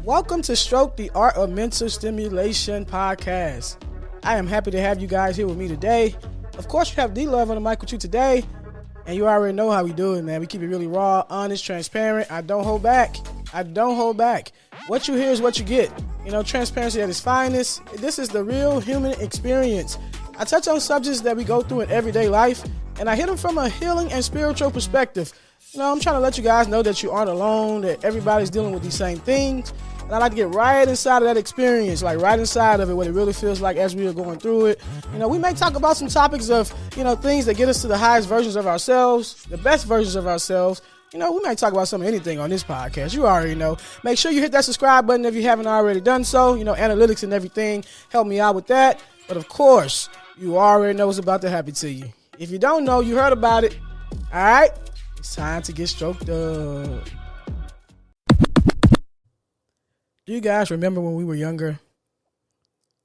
Welcome to Stroke, the Art of Mental Stimulation podcast. I am happy to have you guys here with me today. Of course, you have D-Love on the mic with you today, and you already know how we do it, man. We keep it really raw, honest, transparent. I don't hold back. What you hear is what you get. You know, transparency at its finest. This is the real human experience. I touch on subjects that we go through in everyday life, and I hit them from a healing and spiritual perspective. You know, I'm trying to let you guys know that you aren't alone, that everybody's dealing with these same things. And I like to get right inside of that experience, like right inside of it, what it really feels like as we are going through it. You know, we may talk about some topics of, you know, things that get us to the highest versions of ourselves, the best versions of ourselves. You know, we might talk about anything on this podcast. You already know. Make sure you hit that subscribe button if you haven't already done so. You know, analytics and everything help me out with that. But of course, you already know what's about to happen to you. If you don't know, you heard about it. All right? It's time to get stroked up. Do you guys remember when we were younger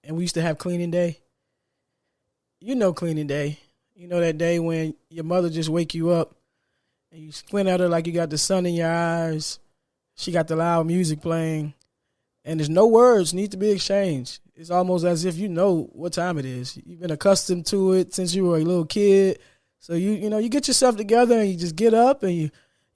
and we used to have cleaning day? You know cleaning day. You know that day when your mother just wake you up and you squint at her like you got the sun in your eyes. She got the loud music playing and there's no words need to be exchanged. It's almost as if you know what time it is. You've been accustomed to it since you were a little kid. So you get yourself together and you just get up and you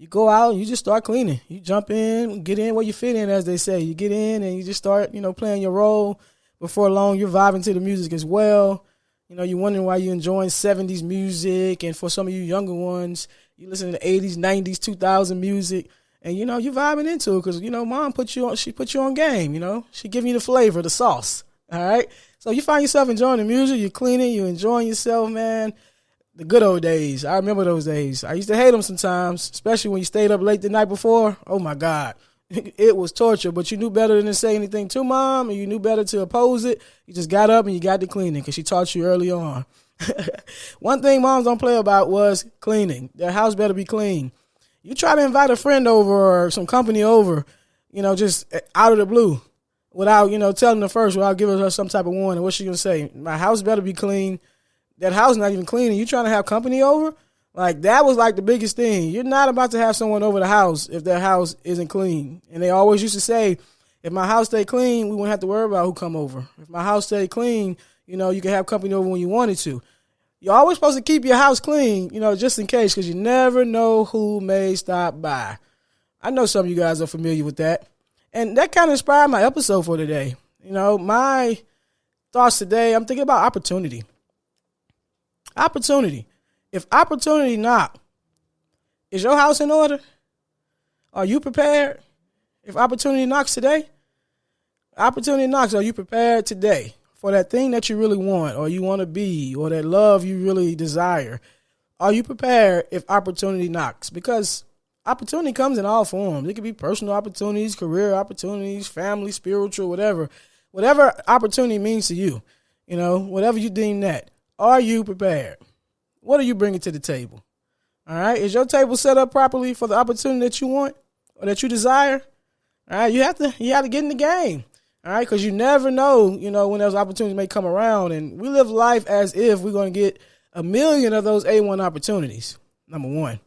go out and you just start cleaning. You jump in, get in where you fit in, as they say. You get in and you just start, playing your role. Before long, you're vibing to the music as well. You know, you're wondering why you're enjoying 70s music. And for some of you younger ones, you listen to the 80s, 90s, 2000 music. And, you're vibing into it because, mom she put you on game, She giving you the flavor, the sauce. All right? So you find yourself enjoying the music. You're cleaning. You're enjoying yourself, man. The good old days. I remember those days. I used to hate them sometimes, especially when you stayed up late the night before. Oh, my God. It was torture, but you knew better than to say anything to mom, and you knew better to oppose it. You just got up and you got to cleaning because she taught you early on. One thing moms don't play about was cleaning. Their house better be clean. You try to invite a friend over or some company over, just out of the blue without, telling her first, without giving her some type of warning. What's she going to say? My house better be clean. That house not even clean and you trying to have company over? Like, that was like the biggest thing. You're not about to have someone over the house if their house isn't clean. And they always used to say, if my house stay clean, we wouldn't have to worry about who come over. If my house stay clean, you can have company over when you wanted to. You're always supposed to keep your house clean, just in case, because you never know who may stop by. I know some of you guys are familiar with that. And that kind of inspired my episode for today. My thoughts today, I'm thinking about opportunity. Opportunity. If opportunity knock, is your house in order? Are you prepared? If opportunity knocks today, opportunity knocks, are you prepared today for that thing that you really want or you want to be or that love you really desire? Are you prepared if opportunity knocks? Because opportunity comes in all forms. It could be personal opportunities, career opportunities, family, spiritual, whatever. Whatever opportunity means to you, whatever you deem that. Are you prepared? What are you bringing to the table? All right. Is your table set up properly for the opportunity that you want or that you desire? All right. You have to get in the game. All right. Because you never know, when those opportunities may come around. And we live life as if we're going to get 1 million of those A1 opportunities. Number one,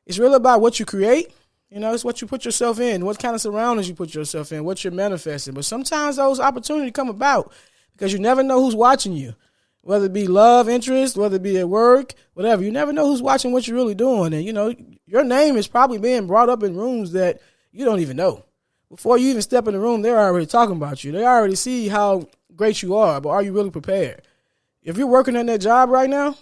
it's really about what you create. It's what you put yourself in, what kind of surroundings you put yourself in, what you're manifesting. But sometimes those opportunities come about because you never know who's watching you. Whether it be love interest, whether it be at work, whatever. You never know who's watching what you're really doing. And, your name is probably being brought up in rooms that you don't even know. Before you even step in the room, they're already talking about you. They already see how great you are, but are you really prepared? If you're working on that job right now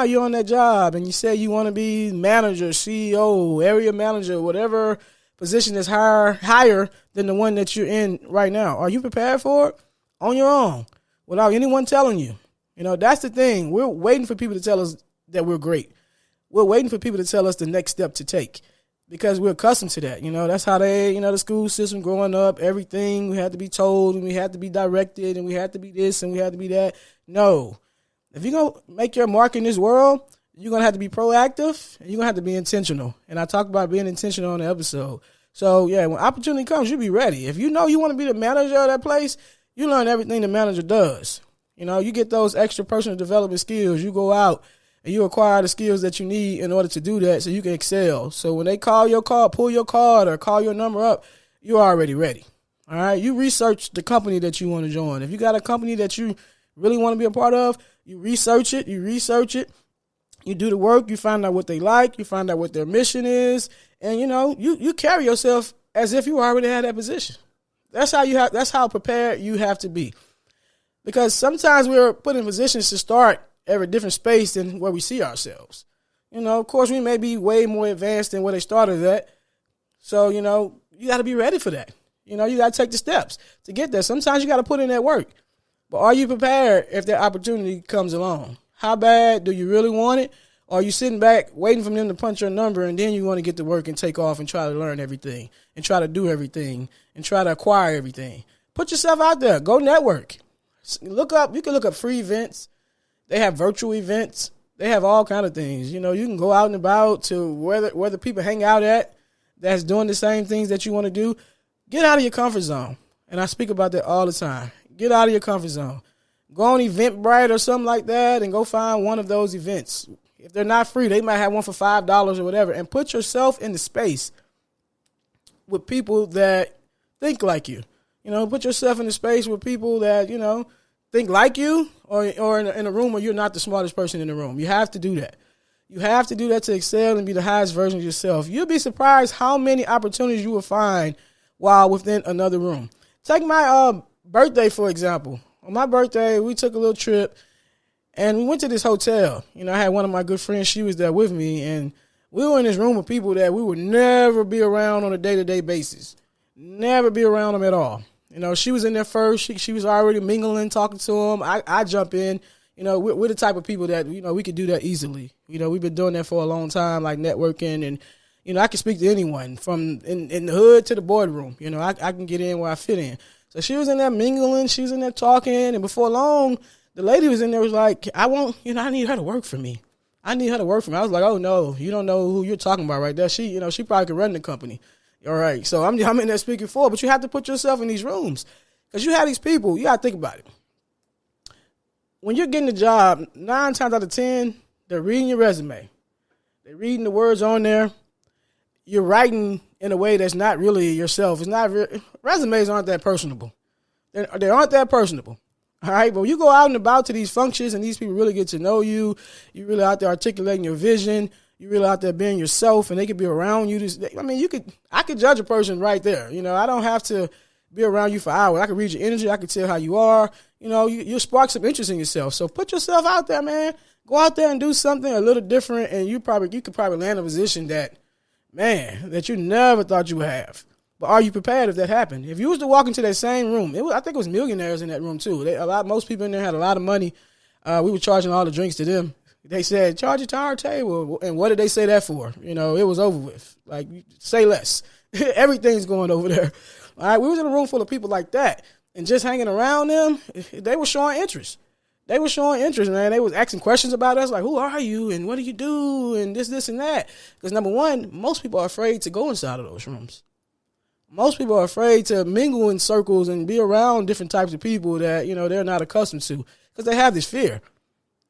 you're on that job and you say you want to be manager, CEO, area manager, whatever position is higher than the one that you're in right now. Are you prepared for it? On your own, without anyone telling you. That's the thing. We're waiting for people to tell us that we're great. We're waiting for people to tell us the next step to take because we're accustomed to that. That's how the school system growing up, everything we had to be told and we had to be directed and we had to be this and we had to be that. No. If you're going to make your mark in this world, you're going to have to be proactive and you're going to have to be intentional. And I talked about being intentional on the episode. So, yeah, when opportunity comes, you'll be ready. If you know you want to be the manager of that place, you learn everything the manager does. You get those extra personal development skills. You go out and you acquire the skills that you need in order to do that so you can excel. So when they call your card, pull your card or call your number up, you're already ready. All right, you research the company that you want to join. If you got a company that you really want to be a part of, you research it, you do the work, you find out what they like, you find out what their mission is, and you carry yourself as if you already had that position. That's how prepared you have to be. Because sometimes we're put in positions to start at a different space than where we see ourselves. Of course, we may be way more advanced than where they started at. So, you got to be ready for that. You got to take the steps to get there. Sometimes you got to put in that work. But are you prepared if that opportunity comes along? How bad do you really want it? Or are you sitting back waiting for them to punch your number and then you want to get to work and take off and try to learn everything and try to do everything and try to acquire everything? Put yourself out there. Go network. You can look up free events. They have virtual events. They have all kind of things. You can go out and about to where the people hang out at that's doing the same things that you want to do. Get out of your comfort zone. And I speak about that all the time. Get out of your comfort zone. Go on Eventbrite or something like that and go find one of those events. If they're not free, they might have one for $5 or whatever. And put yourself in the space with people that think like you. Put yourself in the space with people that, think like you or in a room where you're not the smartest person in the room. You have to do that. You have to do that to excel and be the highest version of yourself. You'll be surprised how many opportunities you will find while within another room. Take my birthday, for example. On my birthday, we took a little trip, and we went to this hotel. I had one of my good friends. She was there with me, and we were in this room with people that we would never be around on a day-to-day basis. Never be around them at all. She was in there first. She was already mingling, talking to them. I jump in. We're the type of people that, we could do that easily. We've been doing that for a long time, like networking, and I can speak to anyone from in the hood to the boardroom. I can get in where I fit in. So she was in there mingling, she was in there talking, and before long, the lady was in there was like, I need her to work for me. I was like, oh no, you don't know who you're talking about right there. She probably could run the company. All right, so I'm in there speaking for her, but you have to put yourself in these rooms because you have these people. You got to think about it. When you're getting a job, 9 times out of 10, they're reading your resume. They're reading the words on there. You're writing in a way that's not really yourself. Resumes aren't that personable. They aren't that personable. All right, but you go out and about to these functions and these people really get to know you. You're really out there articulating your vision. You're really out there being yourself, and they could be around you. I could judge a person right there. I don't have to be around you for hours. I can read your energy. I can tell how you are. You spark some interest in yourself. So put yourself out there, man. Go out there and do something a little different, and you could probably land a position that you never thought you would have. But are you prepared if that happened? If you was to walk into that same room, I think it was millionaires in that room too. Most people in there had a lot of money. We were charging all the drinks to them. They said, charge it to our table. And what did they say that for? It was over with. Like, say less. Everything's going over there. All right, we was in a room full of people like that. And just hanging around them, they were showing interest. They were showing interest, man. They was asking questions about us, like, who are you and what do you do and this, and that. Because, number one, most people are afraid to go inside of those rooms. Most people are afraid to mingle in circles and be around different types of people that, they're not accustomed to because they have this fear.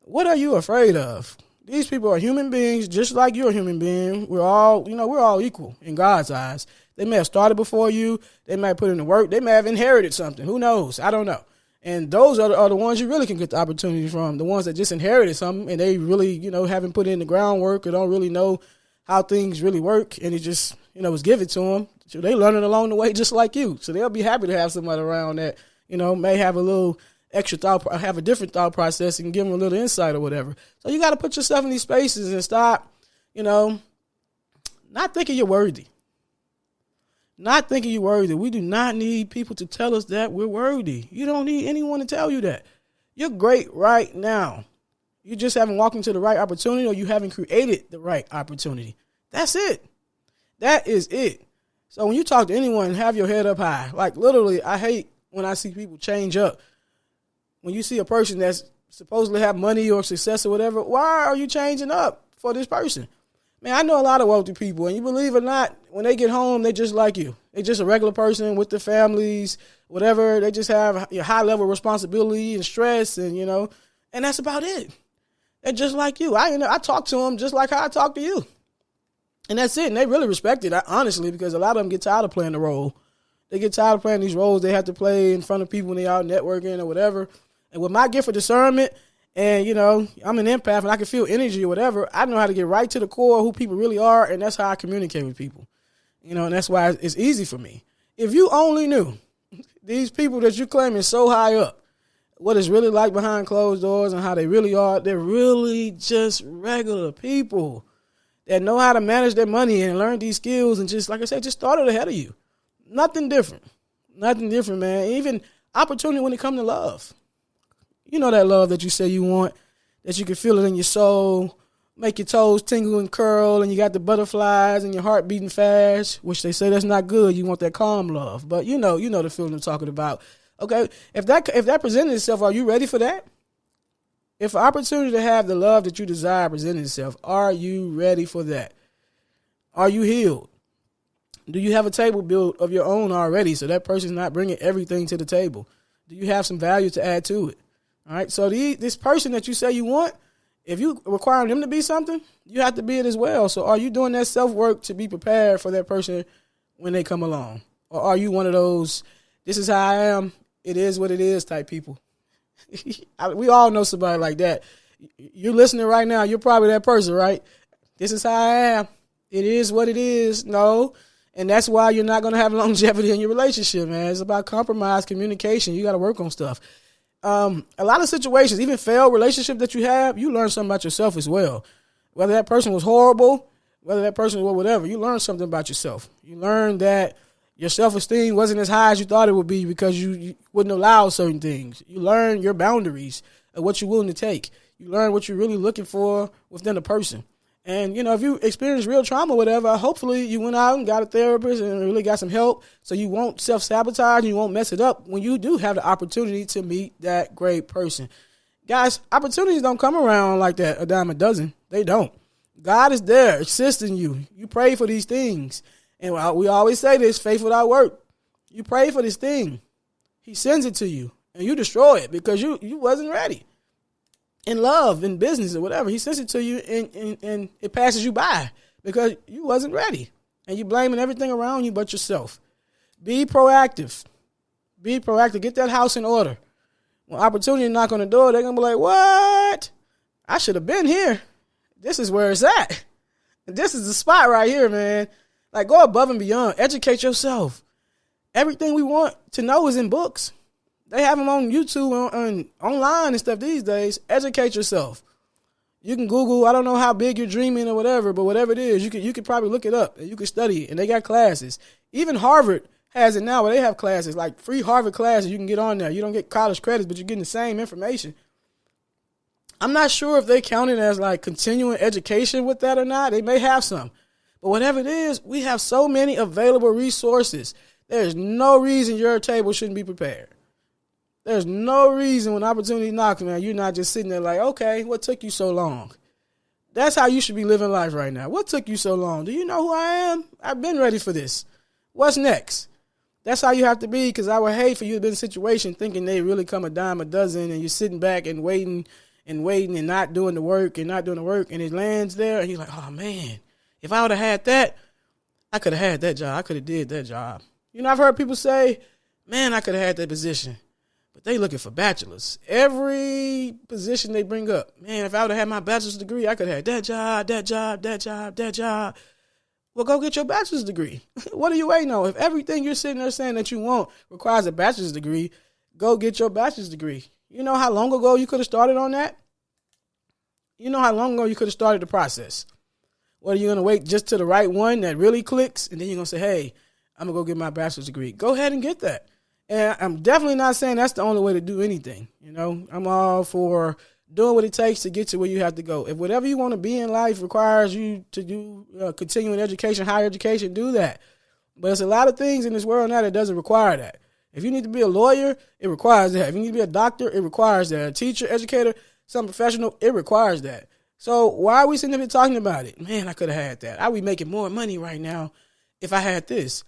What are you afraid of? These people are human beings just like you're a human being. We're all equal in God's eyes. They may have started before you. They may have put in the work. They may have inherited something. Who knows? I don't know. And those are the ones you really can get the opportunity from, the ones that just inherited something and they really, haven't put in the groundwork or don't really know how things really work, and it just, was given to them. So they learn it along the way just like you. So they'll be happy to have somebody around that, may have a little extra thought, have a different thought process and give them a little insight or whatever. So you got to put yourself in these spaces and stop, not thinking you're worthy. Not thinking you're worthy. We do not need people to tell us that we're worthy. You don't need anyone to tell you that. You're great right now. You just haven't walked into the right opportunity or you haven't created the right opportunity. That's it. That is it. So when you talk to anyone, have your head up high. Like literally, I hate when I see people change up. When you see a person that's supposedly have money or success or whatever, why are you changing up for this person? Man, I know a lot of wealthy people, and you believe it or not, when they get home, they just like you. They just a regular person with their families, whatever. They just have a high level of responsibility and stress, and and that's about it. They're just like you. I talk to them just like how I talk to you. And that's it. And they really respect it, honestly, because a lot of them get tired of playing the role. They get tired of playing these roles they have to play in front of people when they out networking or whatever. And with my gift of discernment, and, you know, I'm an empath and I can feel energy or whatever, I know how to get right to the core of who people really are, and that's how I communicate with people. You know, and that's why it's easy for me. If you only knew these people that you claim is so high up, what it's really like behind closed doors and how they really are, they're really just regular people that know how to manage their money and learn these skills and just, like I said, just started ahead of you. Nothing different. Nothing different, man. Even opportunity when it comes to love. You know that love that you say you want, that you can feel it in your soul, make your toes tingle and curl, and you got the butterflies and your heart beating fast, which they say that's not good. You want that calm love. But you know the feeling I'm talking about. Okay, if that presented itself, are you ready for that? If an opportunity to have the love that you desire presented itself, are you ready for that? Are you healed? Do you have a table built of your own already so that person's not bringing everything to the table? Do you have some value to add to it? All right, so this person that you say you want, if you require them to be something, you have to be it as well. So are you doing that self-work to be prepared for that person when they come along? Or are you one of those, this is how I am, it is what it is type people? We all know somebody like that. You're listening right now, you're probably that person, right? This is how I am. It is what it is. No. And that's why you're not going to have longevity in your relationship, man. It's about compromise, communication. You got to work on stuff. A lot of situations, even failed relationship that you have, you learn something about yourself as well. Whether that person was horrible, whether that person was whatever, you learn something about yourself. You learn that your self-esteem wasn't as high as you thought it would be because you wouldn't allow certain things. You learn your boundaries of what you're willing to take. You learn what you're really looking for within a person. And, you know, if you experience real trauma or whatever, hopefully you went out and got a therapist and really got some help so you won't self-sabotage and you won't mess it up when you do have the opportunity to meet that great person. Guys, opportunities don't come around like that a dime a dozen. They don't. God is there assisting you. You pray for these things. And we always say this, faith without work. You pray for this thing. He sends it to you and you destroy it because you wasn't ready. In love, in business, or whatever, he sends it to you and it passes you by because you wasn't ready. And you blaming everything around you but yourself. Be proactive. Be proactive. Get that house in order. When opportunity knock on the door, they're going to be like, what? I should have been here. This is where it's at. This is the spot right here, man. Like, go above and beyond. Educate yourself. Everything we want to know is in books. They have them on YouTube and online and stuff these days. Educate yourself. You can Google, I don't know how big you're dreaming or whatever, but whatever it is, you could probably look it up and you can study it. And they got classes. Even Harvard has it now where they have classes, like free Harvard classes you can get on there. You don't get college credits, but you're getting the same information. I'm not sure if they count it as like continuing education with that or not. They may have some. But whatever it is, we have so many available resources. There's no reason your table shouldn't be prepared. There's no reason when opportunity knocks, man, you're not just sitting there like, okay, what took you so long? That's how you should be living life right now. What took you so long? Do you know who I am? I've been ready for this. What's next? That's how you have to be, because I would hate for you to be in a situation thinking they really come a dime a dozen and you're sitting back and waiting and not doing the work and it lands there and you're like, oh, man, if I would have had that, I could have had that job. I could have did that job. You know, I've heard people say, man, I could have had that position. But they looking for bachelors. Every position they bring up, man, if I would have had my bachelor's degree, I could have had that job, that job, that job, that job. Well, go get your bachelor's degree. What are you waiting on? If everything you're sitting there saying that you want requires a bachelor's degree, go get your bachelor's degree. You know how long ago you could have started on that? You know how long ago you could have started the process? What, are you going to wait just to the right one that really clicks? And then you're going to say, hey, I'm going to go get my bachelor's degree. Go ahead and get that. And I'm definitely not saying that's the only way to do anything. You know, I'm all for doing what it takes to get to where you have to go. If whatever you want to be in life requires you to do continuing education, higher education, do that. But there's a lot of things in this world now that doesn't require that. If you need to be a lawyer, it requires that. If you need to be a doctor, it requires that. A teacher, educator, some professional, it requires that. So why are we sitting here talking about it? Man, I could have had that. I would be making more money right now if I had this.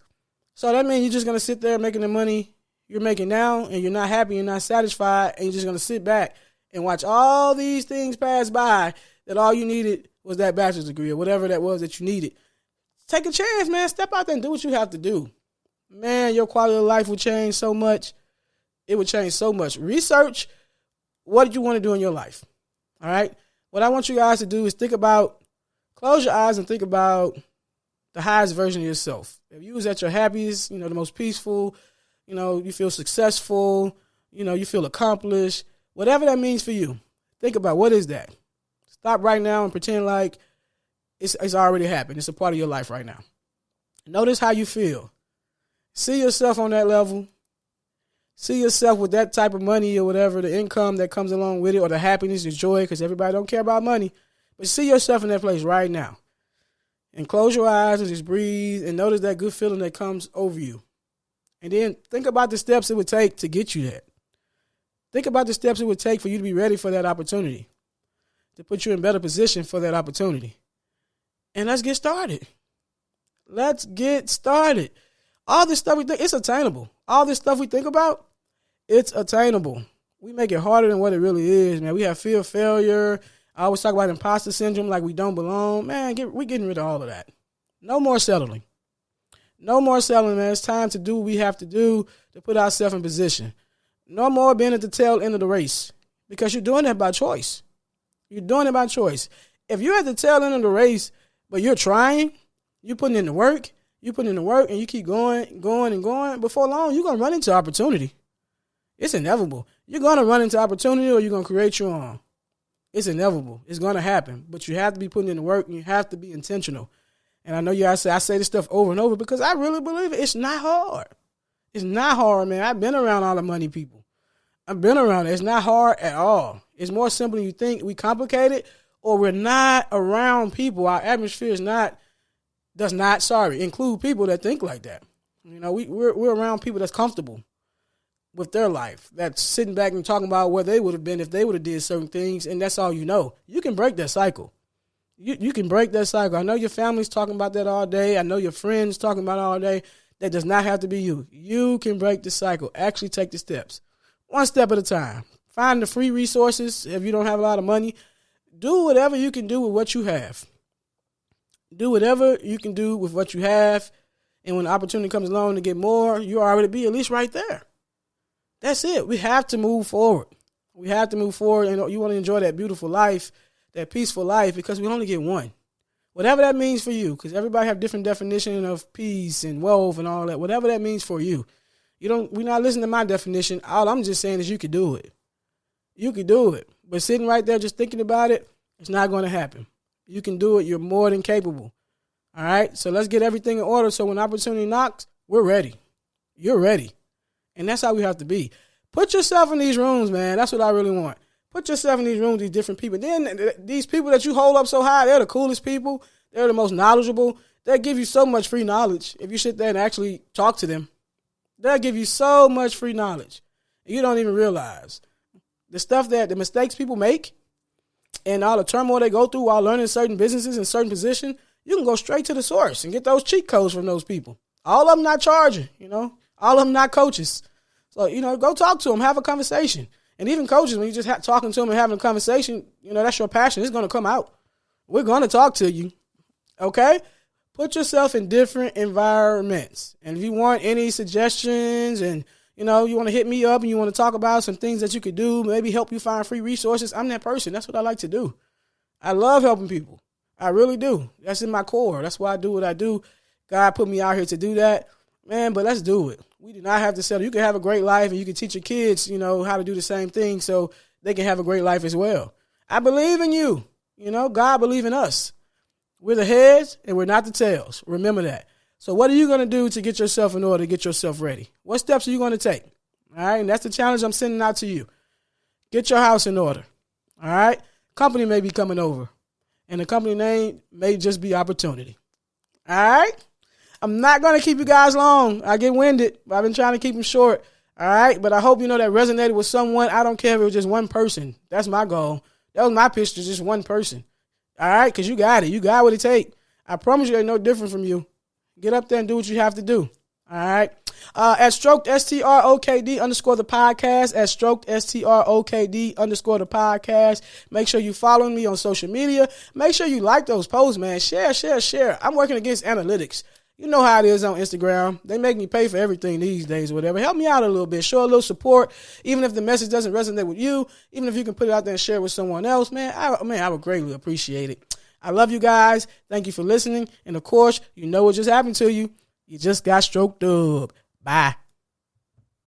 So that means you're just going to sit there making the money you're making now and you're not happy, you're not satisfied, and you're just going to sit back and watch all these things pass by that all you needed was that bachelor's degree or whatever that was that you needed. Take a chance, man. Step out there and do what you have to do. man, your quality of life will change so much. It would change so much. Research what you want to do in your life. All right? What I want you guys to do is close your eyes and think about the highest version of yourself. If you was at your happiest, the most peaceful, you feel successful, you feel accomplished, whatever that means for you, think about what is that. Stop right now and pretend like it's already happened. It's a part of your life right now. Notice how you feel. See yourself on that level. See yourself with that type of money or whatever, the income that comes along with it, or the happiness, the joy, because everybody don't care about money. But see yourself in that place right now. And close your eyes and just breathe and notice that good feeling that comes over you. And then think about the steps it would take to get you that. Think about the steps it would take for you to be ready for that opportunity, to put you in better position for that opportunity. And let's get started. Let's get started. All this stuff we think, it's attainable. All this stuff we think about, it's attainable. We make it harder than what it really is, man. We have fear of failure. I always talk about imposter syndrome, like we don't belong. Man, we're getting rid of all of that. No more settling. No more settling, man. It's time to do what we have to do to put ourselves in position. No more being at the tail end of the race, because you're doing that by choice. You're doing it by choice. If you're at the tail end of the race, but you're trying, you're putting in the work, and you keep going, and going, before long, you're going to run into opportunity. It's inevitable. You're going to run into opportunity, or you're going to create your own. It's inevitable. It's going to happen. But you have to be putting in the work, and you have to be intentional. And I know I say this stuff over and over because I really believe it. It's not hard. It's not hard, man. I've been around all the money people. I've been around it. It's not hard at all. It's more simple than you think. We complicate it, or we're not around people. Our atmosphere does not include people that think like that. We're around people that's comfortable with their life, that's sitting back and talking about where they would have been if they would have did certain things, and that's all you know. You can break that cycle. You can break that cycle. I know your family's talking about that all day. I know your friends talking about it all day. That does not have to be you. You can break the cycle. Actually take the steps. One step at a time. Find the free resources if you don't have a lot of money. Do whatever you can do with what you have. Do whatever you can do with what you have, and when the opportunity comes along to get more, you already be at least right there. That's it. We have to move forward. We have to move forward, and you want to enjoy that beautiful life, that peaceful life, because we only get one. Whatever that means for you, because everybody have different definition of peace and wealth and all that. Whatever that means for you. We're not listening to my definition. All I'm just saying is you can do it. You can do it. But sitting right there just thinking about it, it's not going to happen. You can do it. You're more than capable. All right? So let's get everything in order so when opportunity knocks, we're ready. You're ready. And that's how we have to be. Put yourself in these rooms, man. That's what I really want. Put yourself in these rooms, these different people. Then these people that you hold up so high, they're the coolest people. They're the most knowledgeable. They'll give you so much free knowledge. If you sit there and actually talk to them, they'll give you so much free knowledge. You don't even realize. The mistakes people make and all the turmoil they go through while learning certain businesses and certain positions, you can go straight to the source and get those cheat codes from those people. All of them not charging, all of them not coaches. So, go talk to them, have a conversation. And even coaches, when you just talking to them and having a conversation, that's your passion. It's going to come out. We're going to talk to you. Okay? Put yourself in different environments. And if you want any suggestions and, you want to hit me up and you want to talk about some things that you could do, maybe help you find free resources, I'm that person. That's what I like to do. I love helping people. I really do. That's in my core. That's why I do what I do. God put me out here to do that. Man, but let's do it. We do not have to settle. You can have a great life and you can teach your kids, how to do the same thing so they can have a great life as well. I believe in you. God believe in us. We're the heads and we're not the tails. Remember that. So what are you going to do to get yourself in order, to get yourself ready? What steps are you going to take? All right, and that's the challenge I'm sending out to you. Get your house in order. All right, company may be coming over, and the company name may just be Opportunity. All right, I'm not going to keep you guys long. I get winded, but I've been trying to keep them short. All right, but I hope that resonated with someone. I don't care if it was just one person. That's my goal. That was my pitch to just one person. All right, because you got it. You got what it takes. I promise you, ain't no different from you. Get up there and do what you have to do. All right. At Stroked, STROK'D _ the podcast. At Stroked, STROK'D _ the podcast. Make sure you following me on social media. Make sure you like those posts, man. Share. I'm working against analytics. You know how it is on Instagram. They make me pay for everything these days or whatever. Help me out a little bit. Show a little support. Even if the message doesn't resonate with you, even if you can put it out there and share it with someone else, I would greatly appreciate it. I love you guys. Thank you for listening. And, of course, you know what just happened to you. You just got stroked up. Bye.